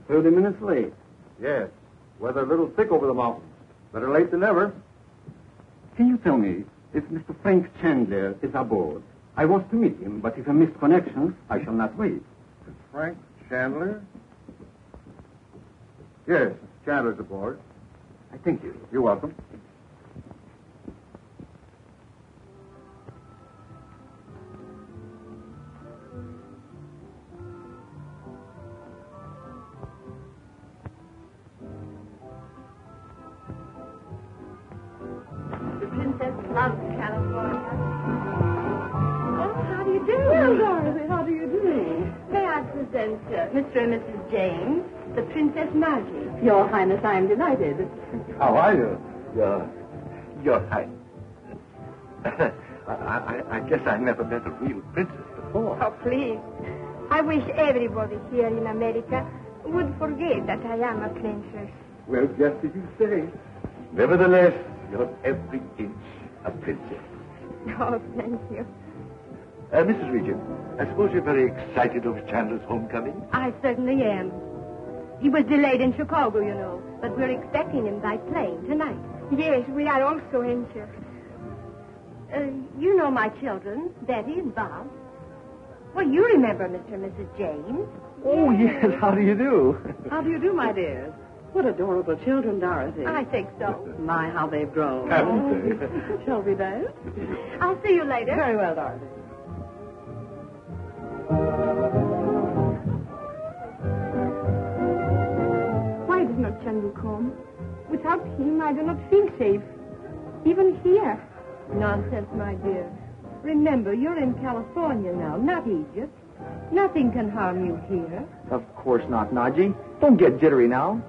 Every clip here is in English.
30 minutes late. Yes. Weather a little thick over the mountains. Better late than never. Can you tell me if Mr. Frank Chandler is aboard? I want to meet him, but if I miss connections, I shall not wait. Frank Chandler? Yes, Mr. Chandler's aboard. I thank you. You're welcome. The princess loves California. Oh, how do you do? Well, Dorothy, how do you do? May I present Mr. and Mrs. James, the Princess Margie? Your Highness, I am delighted. How are you? Your Highness. I guess I never met a real princess before. Oh, please. I wish everybody here in America would forget that I am a princess. Well, just as you say. Nevertheless, you're every inch a princess. Oh, thank you. Mrs. Regent, I suppose you're very excited over Chandler's homecoming? I certainly am. He was delayed in Chicago, you know, but we're expecting him by plane tonight. Yes, we are also anxious. You know my children, Betty and Bob. Well, you remember Mr. and Mrs. James. Oh, yes. How do you do? How do you do, my dears? What adorable children, Dorothy. I think so. My, how they've grown. Haven't they? Shall we dance? I'll see you later. Very well, Dorothy. Why does not Chandu come? Without him, I do not feel safe. Even here. Nonsense, my dear. Remember, you're in California now, not Egypt. Nothing can harm you here. Of course not, Naji. Don't get jittery now.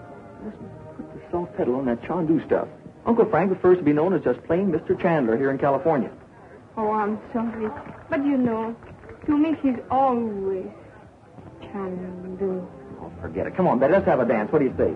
Listen, put the soft pedal on that Chandu stuff. Uncle Frank prefers to be known as just plain Mr. Chandler here in California. Oh, I'm sorry. But you know, to me he's always Chandu. Oh, forget it. Come on, Betty, let's have a dance. What do you say?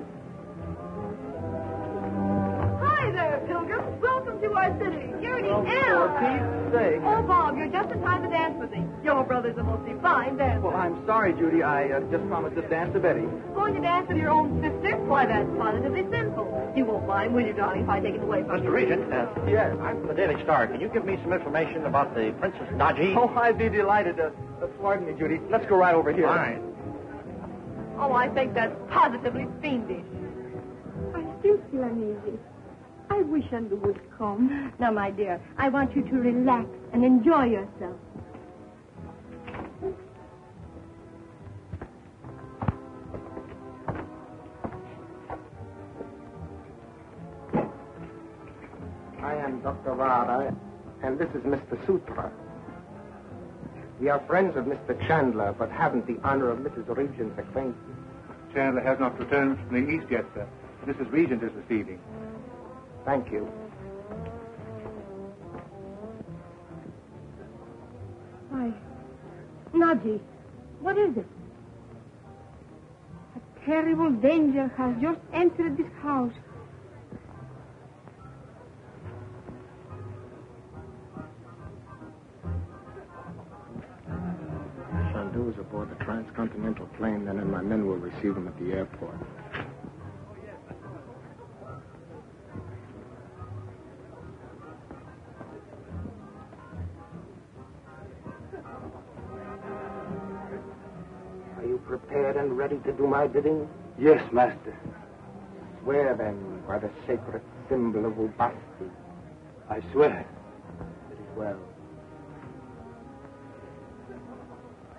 Hi there, pilgrims. Welcome to our city. You're the For Pete's sake. Oh, Bob, you're just in time to dance with me. Your brother's a most divine dancer. Well, I'm sorry, Judy. I just promised to dance to Betty. Going to dance with your own sister? Why, that's positively simple. You won't mind, will you, darling, if I take it away from you? Mr. Regent, Yes. I'm from the Daily Star. Can you give me some information about the Princess Naji? Oh, I'd be delighted to. Pardon me, Judy. Let's go right over here. Fine. Oh, I think that's positively fiendish. I still feel uneasy. I wish Chandu would come. Now, my dear, I want you to relax and enjoy yourself. I am Dr. Vara, and this is Mr. Sutra. We are friends of Mr. Chandler, but haven't the honor of Mrs. Regent's acquaintance. Chandler has not returned from the east yet, sir. Mrs. Regent is receiving. Thank you. Why, Naji, what is it? A terrible danger has just entered this house. Chandu is aboard the transcontinental plane, then, and my men will receive him at the airport. Are you prepared and ready to do my bidding? Yes, Master. Swear, then, by the sacred symbol of Ubasti. I swear. It is well.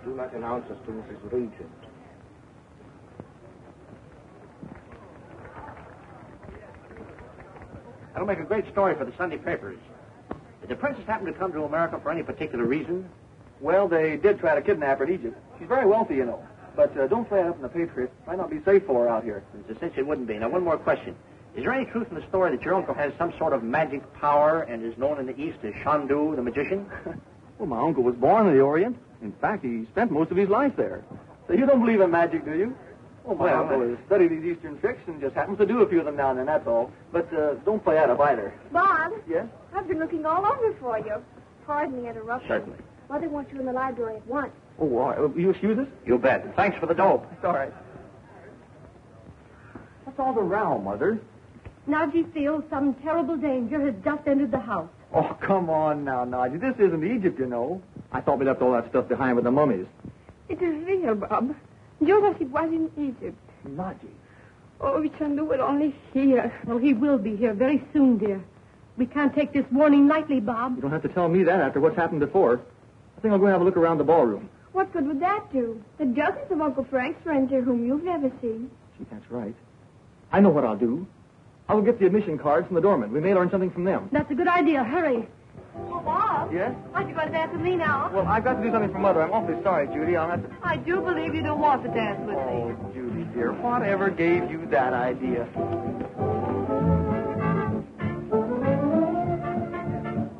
Do not announce us to Mrs. Regent. That'll make a great story for the Sunday papers. Did the princess happen to come to America for any particular reason? Well, they did try to kidnap her in Egypt. She's very wealthy, you know. But don't play it up in the paper. It might not be safe for her out here. It's a cinch it wouldn't be. Now, one more question. Is there any truth in the story that your uncle has some sort of magic power and is known in the East as Chandu, the magician? Well, my uncle was born in the Orient. In fact, he spent most of his life there. So you don't believe in magic, do you? Oh, my uncle has studied these Eastern tricks and just happens to do a few of them now and then, that's all. But don't play that up either. Bob? Yes? I've been looking all over for you. Pardon the interruption. Certainly. Mother wants you in the library at once. Oh, will you excuse us? You bet. Thanks for the dope. It's all right. What's all the row, Mother? Naji feels some terrible danger has just entered the house. Oh, come on now, Naji. This isn't Egypt, you know. I thought we left all that stuff behind with the mummies. It is real, Bob. Just as it was in Egypt. Naji. Oh, if Chandu were only here. Oh, he will be here very soon, dear. We can't take this warning lightly, Bob. You don't have to tell me that after what's happened before. I think I'll go have a look around the ballroom. What good would that do? The dozens of Uncle Frank's friends here whom you've never seen. Gee, that's right. I know what I'll do. I'll get the admission cards from the doorman. We may learn something from them. That's a good idea. Hurry. Oh, Bob. Yes? Aren't you going to dance with me now? Well, I've got to do something for Mother. I'm awfully sorry, Judy. I'll have to... I do believe you don't want to dance with me. Oh, Judy, dear, whatever gave you that idea?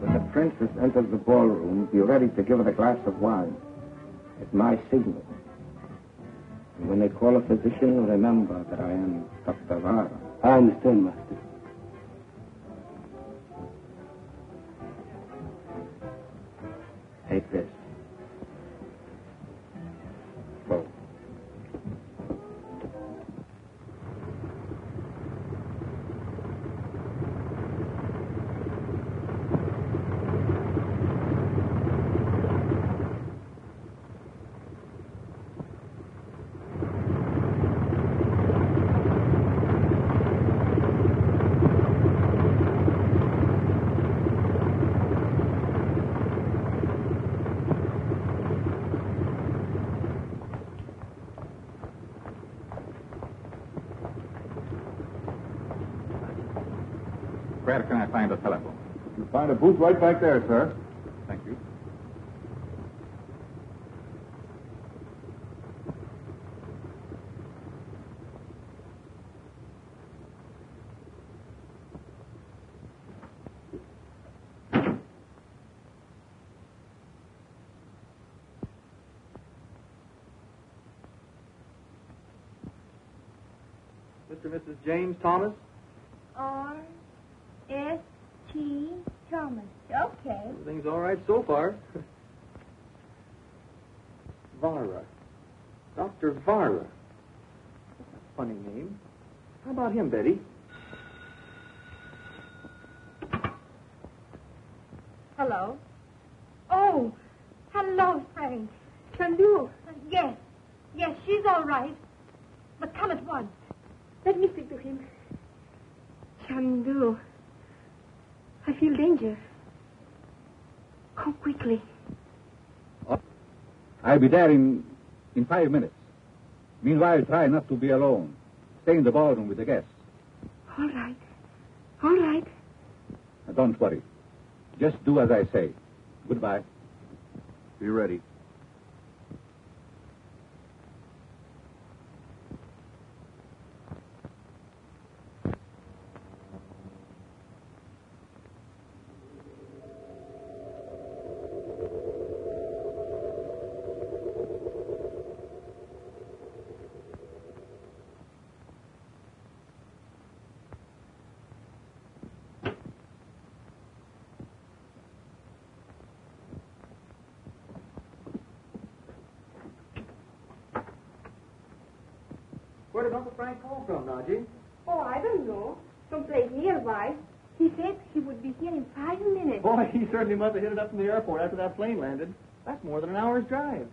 When the princess enters the ballroom, be ready to give her a glass of wine. At my signal. And when they call a physician, remember that I am Dr. Vara. I understand, Master. Take this. Go. Where can I find a telephone? You'll find a booth right back there, sir. Thank you. Mr. and Mrs. James Thomas? R.S.T. Thomas. Okay. Everything's all right so far. Vara. Dr. Vara. That's a funny name. How about him, Betty? Hello. Oh, hello, Frank. Chandu. Yes. Yes, she's all right. But come at once. Let me speak to him. Chandu. I feel danger. Come quickly. I'll be there in 5 minutes. Meanwhile, try not to be alone. Stay in the ballroom with the guests. All right. All right. Now, don't worry. Just do as I say. Goodbye. Be ready. Where did Uncle Frank call from, Naji? Oh, I don't know. Someplace nearby. He said he would be here in 5 minutes. Boy, he certainly must have hit it up from the airport after that plane landed. That's more than an hour's drive.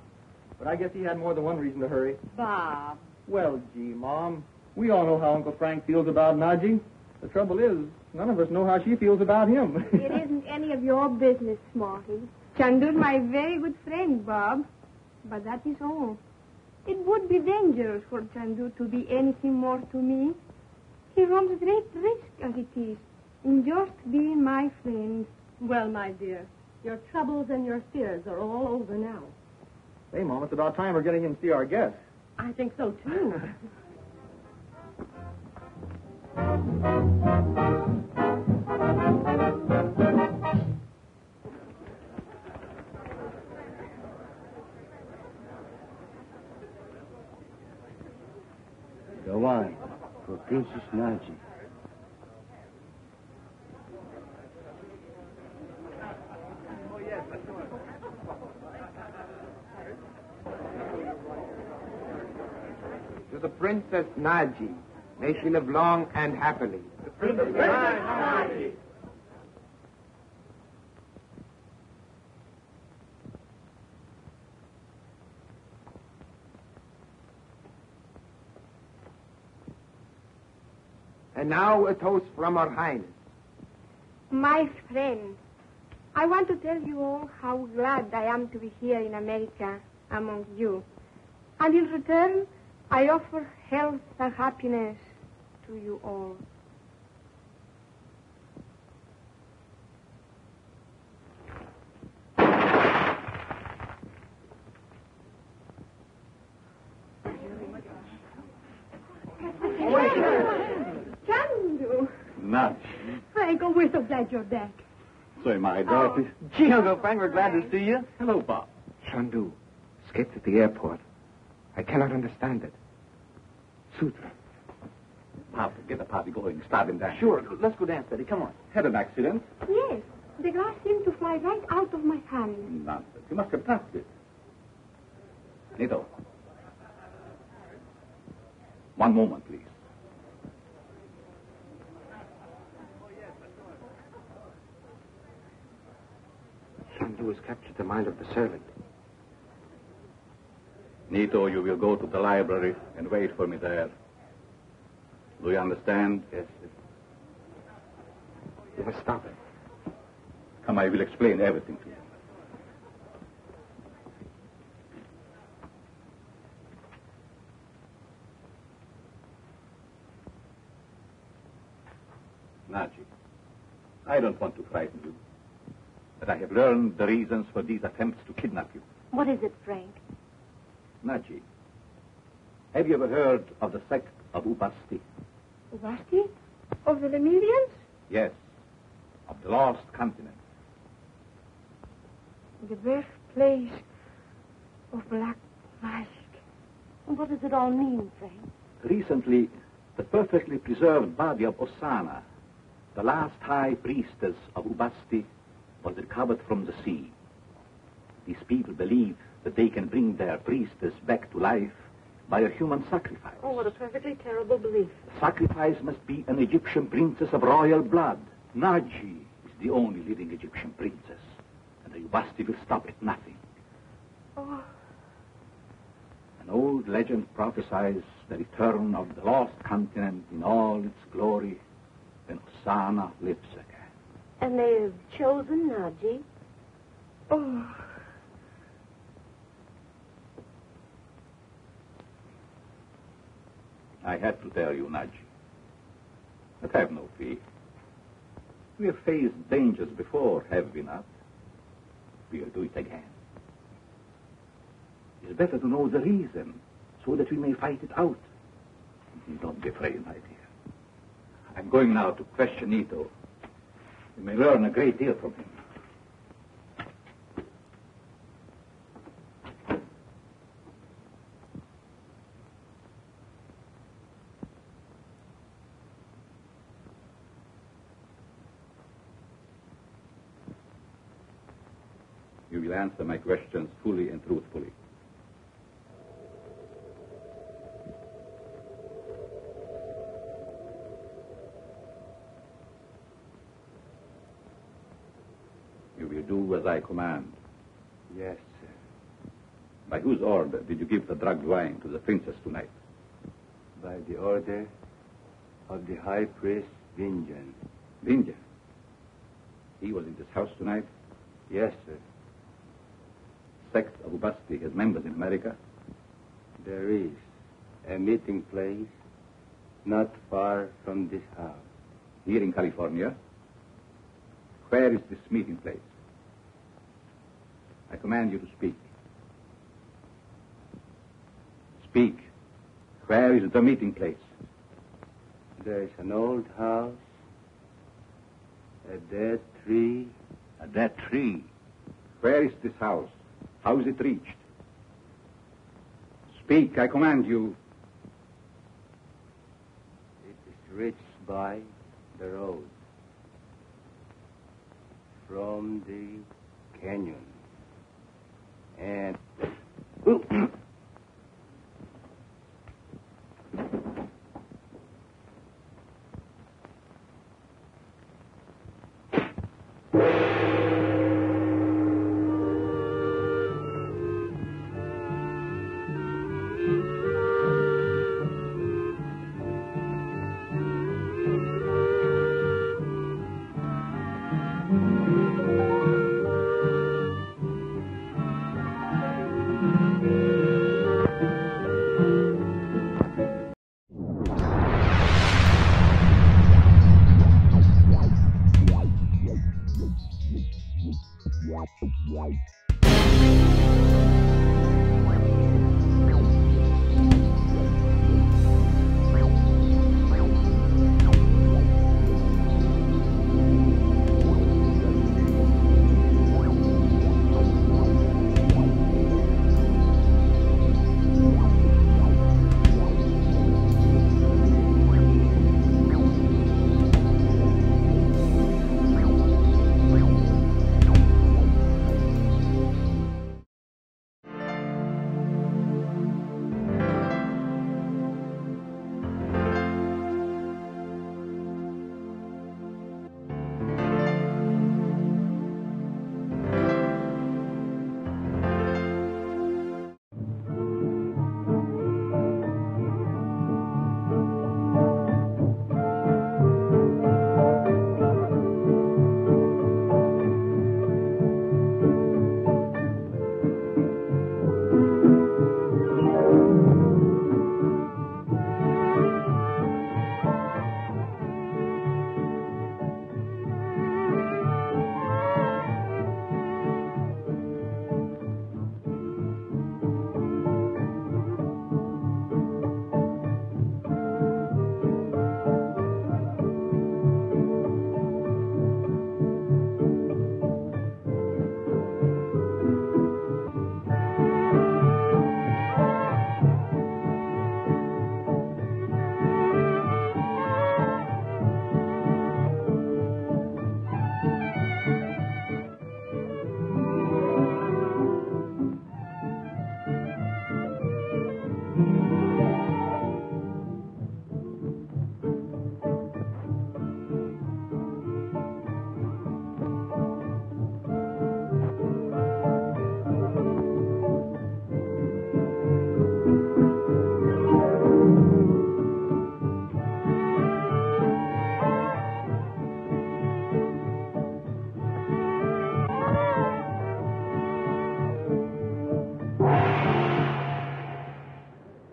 But I guess he had more than one reason to hurry. Bob. Well, gee, Mom, we all know how Uncle Frank feels about Naji. The trouble is, none of us know how she feels about him. It isn't any of your business, Smarty. Chandu's my very good friend, Bob. But that is all. It would be dangerous for Chandu to be anything more to me. He runs great risk as it is in just being my friend. Well, my dear, your troubles and your fears are all over now. Hey, Mom, it's about time we're getting in to see our guests. I think so, too. The wine for Princess Naji. To the Princess Naji, May she live long and happily. And now a toast from Her Highness. My friend, I want to tell you all how glad I am to be here in America among you. And in return, I offer health and happiness to you all. Chandu! Nuts. Frank, oh, we're so glad you're back. So am I, Dorothy. Gee, Uncle Frank, we're glad to see you. Hello, Bob. Chandu, escaped at the airport. I cannot understand it. Sutra. Bob, get the party going. Start him down. Sure, let's go dance, Betty. Come on. Had an accident? Yes, the glass seemed to fly right out of my hand. Nonsense. You must have touched it. Nito. One moment, please. Chandu has captured the mind of the servant. Nito, you will go to the library and wait for me there. Do you understand? Yes, sir. You must stop it. Come, I will explain everything to you. Naji, I don't want to frighten you, but I have learned the reasons for these attempts to kidnap you. What is it, Frank? Naji, have you ever heard of the sect of Ubasti? Ubasti? Of the Lemurians? Yes, of the lost continent. The birthplace of black magic. What does it all mean, Frank? Recently, the perfectly preserved body of Osana, the last high priestess of Ubasti, was recovered from the sea. These people believe that they can bring their priestess back to life by a human sacrifice. Oh, what a perfectly terrible belief. The sacrifice must be an Egyptian princess of royal blood. Naji is the only living Egyptian princess, and the Ubasti will stop at nothing. Oh, An old legend prophesies the return of the lost continent in all its glory when Osana lives again. And they have chosen Naji? oh. I had to tell you, Naji. But have no fear. We have faced dangers before, have we not? We'll do it again. It's better to know the reason so that we may fight it out. Don't be afraid, my dear. I'm going now to question Ito. You may learn a great deal from him. You will answer my questions fully and truthfully. You will do as I command. Yes, sir. By whose order did you give the drugged wine to the princess tonight? By the order of the high priest Vinjan. Vinja. He was in this house tonight? Yes, sir. Sect of Ubasti has members in America? There is a meeting place not far from this house. Here in California? Where is this meeting place? I command you to speak. Speak. Where is the meeting place? There is an old house, a dead tree. A dead tree. Where is this house? How is it reached? Speak, I command you. It is reached by the road from the canyon. And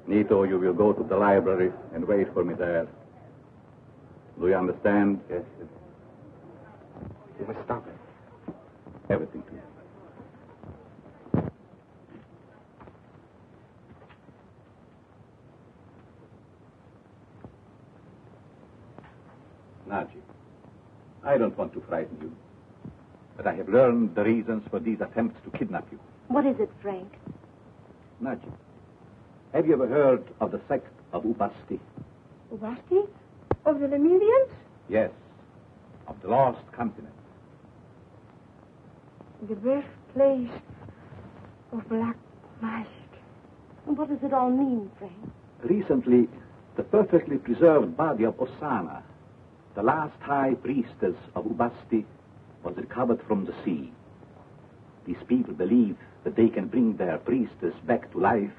Nito, you will go to the library and wait for me there. Do you understand? Yes, sir. You must stop it. Everything to you. Naji, I don't want to frighten you, but I have learned the reasons for these attempts to kidnap you. What is it, Frank? Naji, have you ever heard of the sect of Ubasti? Ubasti? Of the Lemurians? Yes, of the lost continent. The birthplace of black magic. What does it all mean, Frank? Recently, the perfectly preserved body of Osana, the last high priestess of Ubasti, was recovered from the sea. These people believe that they can bring their priestess back to life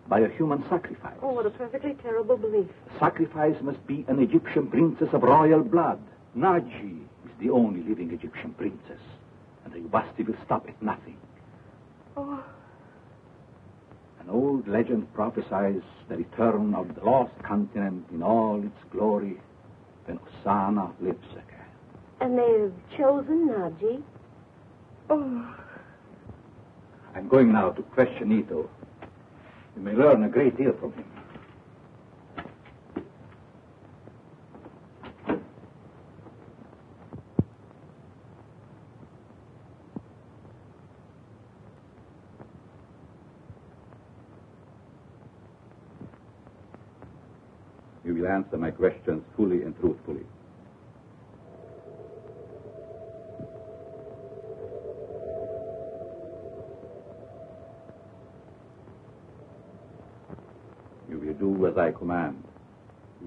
by a human sacrifice. Oh, what a perfectly terrible belief. The sacrifice must be an Egyptian princess of royal blood. Naji is the only living Egyptian princess, and the Ubasti will stop at nothing. Oh, An old legend prophesies the return of the lost continent in all its glory when Osana lives again. And they've chosen Naji? oh. I'm going now to question Ito. You may learn a great deal from him. You will answer my questions fully and truthfully. You will do as I command.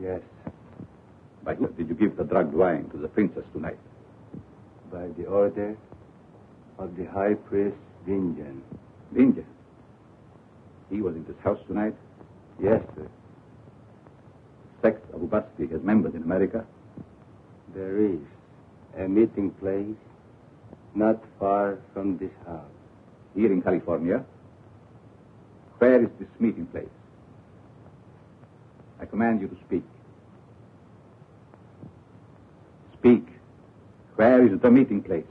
Yes, By whom did you give the drugged wine to the princess tonight? by the order of the high priest Vinjan. Vinja. He was in this house tonight. Yes, sir. Sect of Ubasti has members in America. There is a meeting place not far from this house. Here in California. Where is this meeting place? I command you to speak. Speak. Where is the meeting place?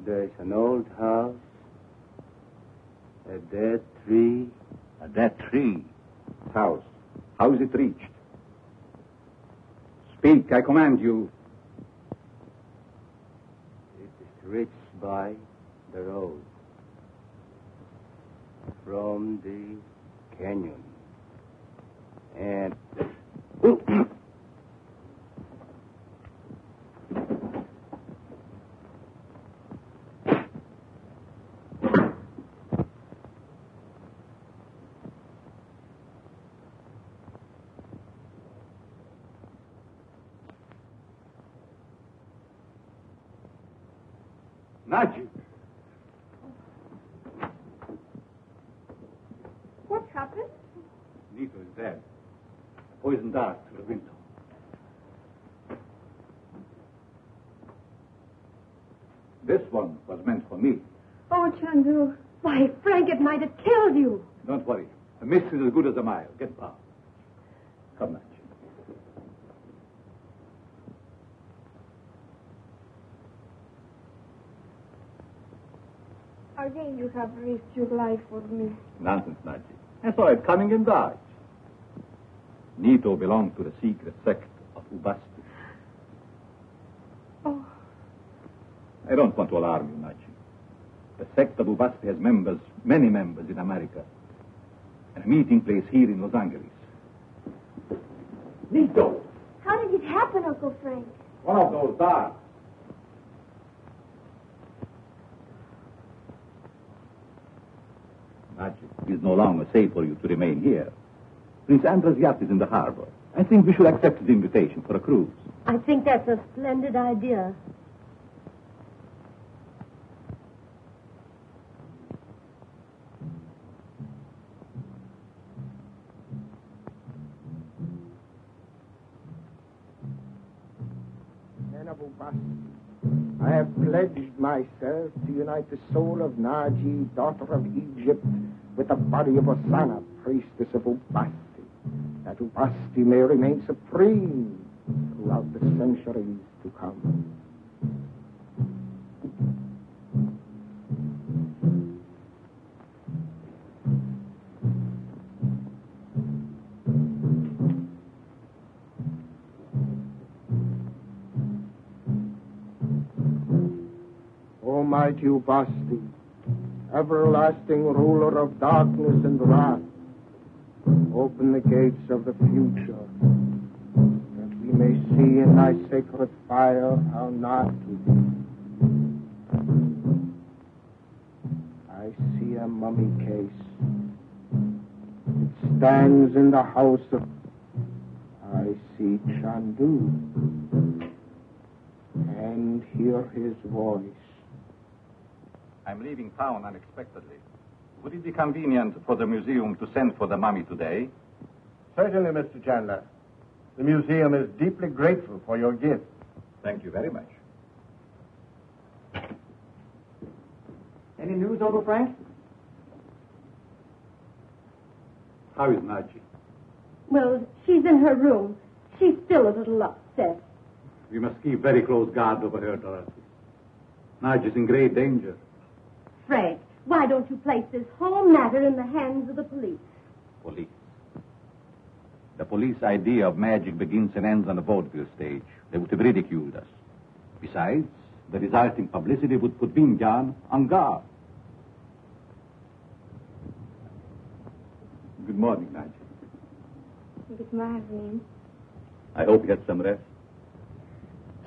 There is an old house, a dead tree. A dead tree. House. How is it reached? Speak, I command you. It is reached by the road from the canyon. And Naji. What's happened? Nito is dead. A poison dart through the window. This one was meant for me. Oh, Chandu. Why, Frank, it might have killed you. Don't worry. A miss is as good as a mile. Get past. Come, Naji. Again, you have risked your life for me. Nonsense, Naji. I saw it coming and dodged. Nito belonged to the secret sect of Ubasti. Oh. I don't want to alarm you, Naji. The sect of Ubasti has members, many members in America, and a meeting place here in Los Angeles. Nito! How did it happen, Uncle Frank? One of those darts. Naji, it is no longer safe for you to remain here. Prince Andrew's yacht is in the harbor. I think we should accept his invitation for a cruise. I think that's a splendid idea. Men of Ubasti, I have pledged myself to unite the soul of Naji, daughter of Egypt, with the body of Osana, priestess of Ubasti, that Ubasti may remain supreme throughout the centuries to come. Almighty Ubasti, everlasting ruler of darkness and wrath, open the gates of the future, that we may see in thy sacred fire how not to be. I see a mummy case. It stands in the house of... I see Chandu, and hear his voice. I'm leaving town unexpectedly. Would it be convenient for the museum to send for the mummy today? Certainly, Mr. Chandler. The museum is deeply grateful for your gift. Thank you very much. Any news, Uncle Frank? How is Naji? Well, she's in her room. She's still a little upset. We must keep very close guard over her, Dorothy. Naji's in great danger. Frank, why don't you place this whole matter in the hands of the police? Police. The police idea of magic begins and ends on the vaudeville stage. They would have ridiculed us. Besides, the resulting publicity would put Vinjan on guard. Good morning, Naji. Good morning. I hope you had some rest.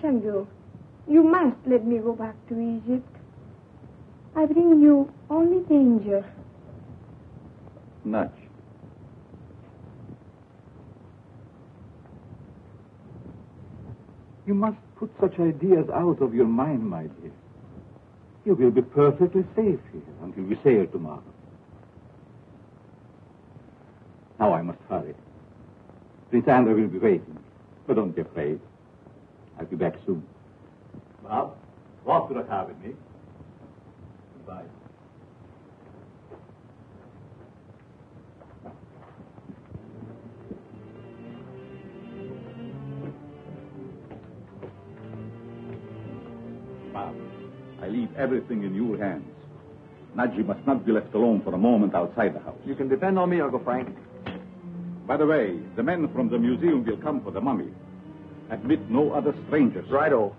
Chandu, you must let me go back to Egypt. I bring you only danger. Naji. You must put such ideas out of your mind, my dear. You will be perfectly safe here until we sail tomorrow. Now I must hurry. Prince Andrew will be waiting. But don't be afraid. I'll be back soon. Bob, walk to the car with me. Goodbye. Bob, I leave everything in your hands. Naji must not be left alone for a moment outside the house. You can depend on me, Uncle Frank. By the way, the men from the museum will come for the mummy. Admit no other strangers. Righto.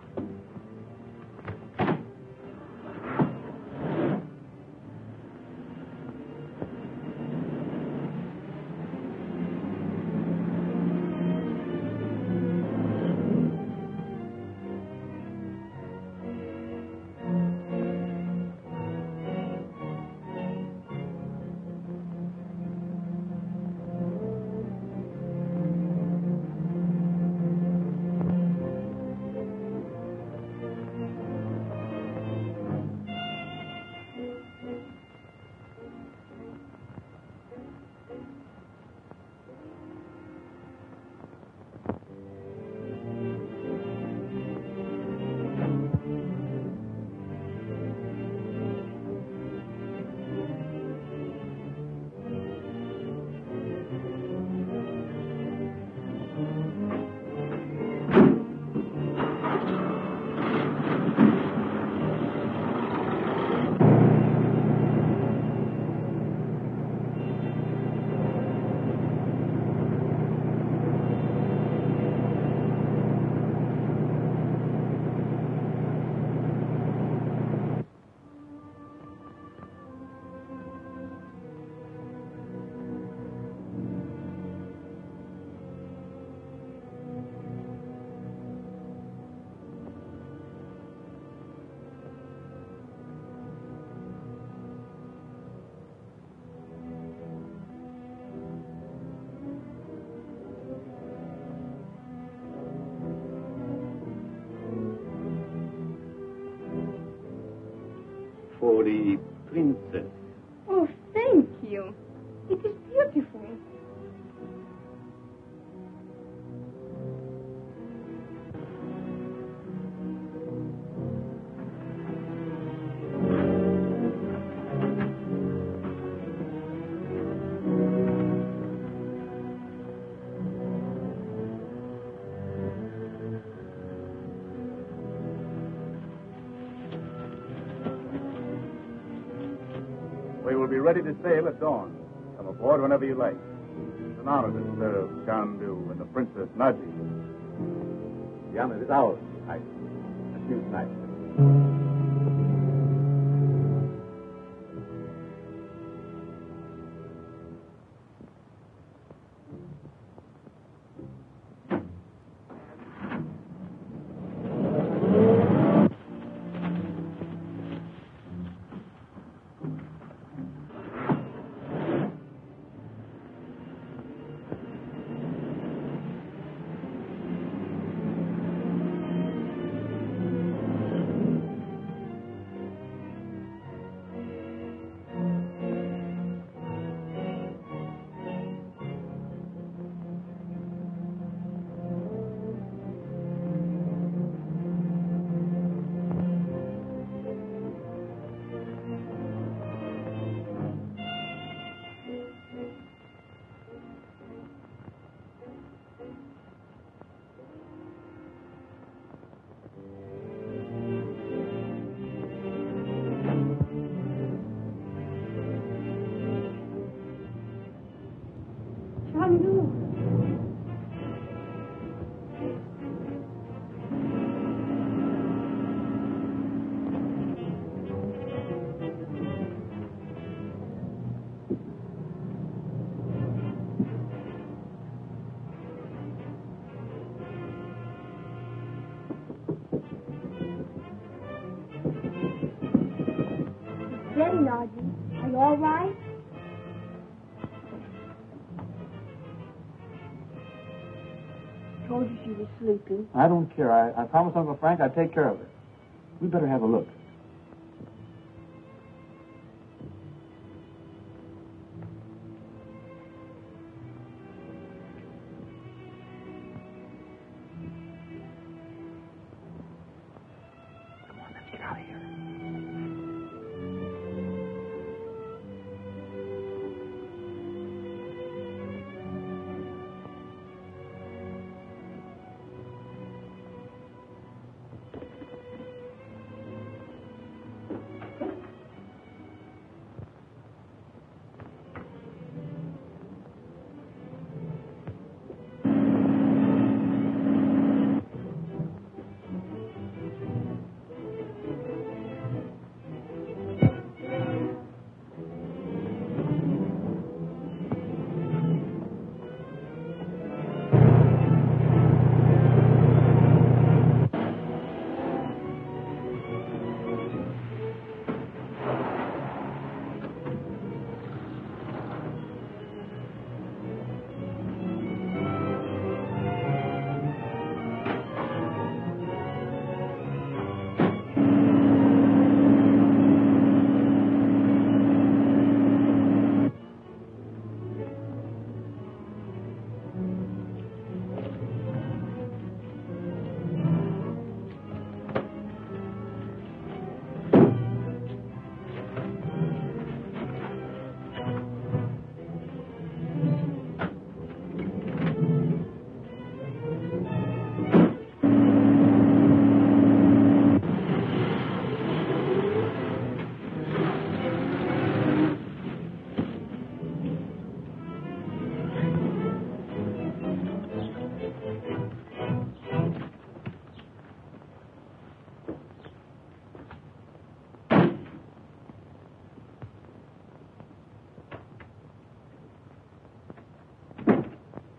For the princess. Oh, thank you. It is beautiful. ready to sail at dawn. Come aboard whenever you like. It's an honor to serve Chandu and the Princess Naji. The honor is ours, I. See you tonight. Chandu. Daddy, Naji, are you all right? Told you she was sleeping. I don't care. I promised Uncle Frank I'd take care of her. We better have a look. Come on, let's get out of here.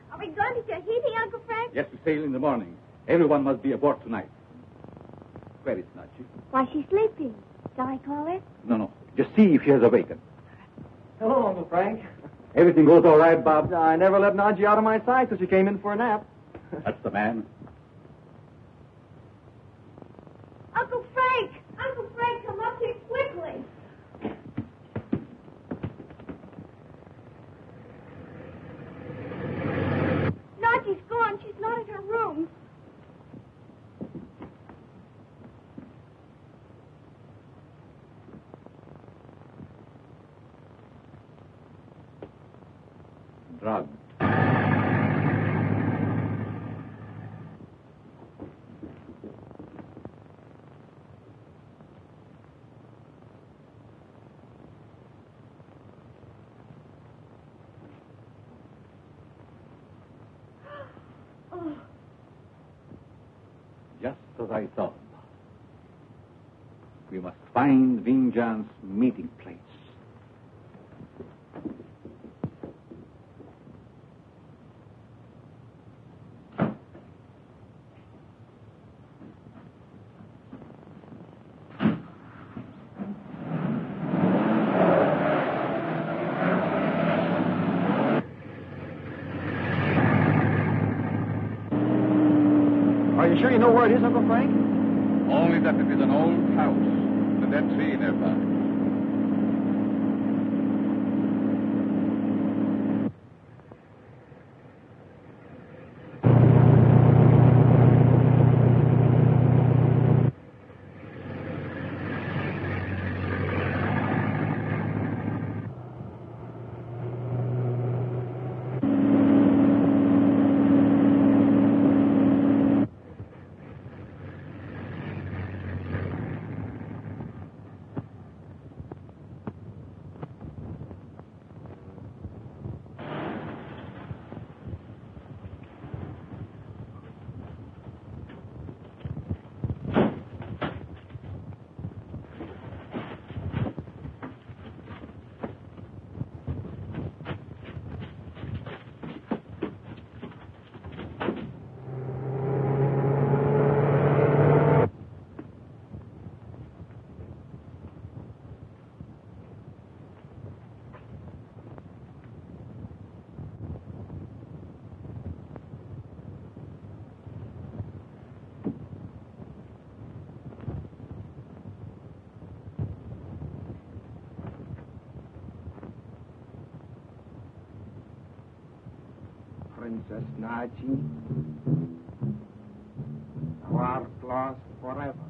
Are we going to Tahiti, Uncle Frank? Yes, we sail in the morning. Everyone must be aboard tonight. Where is Nachi? Why, she's sleeping. Shall I call her? No. Just see if she has awakened. Hello, Uncle Frank. Everything goes all right, Bob? I never let Naji out of my sight till she came in for a nap. That's the man. Uncle Frank! Uncle Frank, come up here quickly. Naji's gone. She's not in her room. Drugged. as I thought. We must find Vinjan's meeting place. Are you sure you know where it is, Uncle Frank? Only that it is an old house, the dead tree nearby. Princess Naji, thou art lost forever.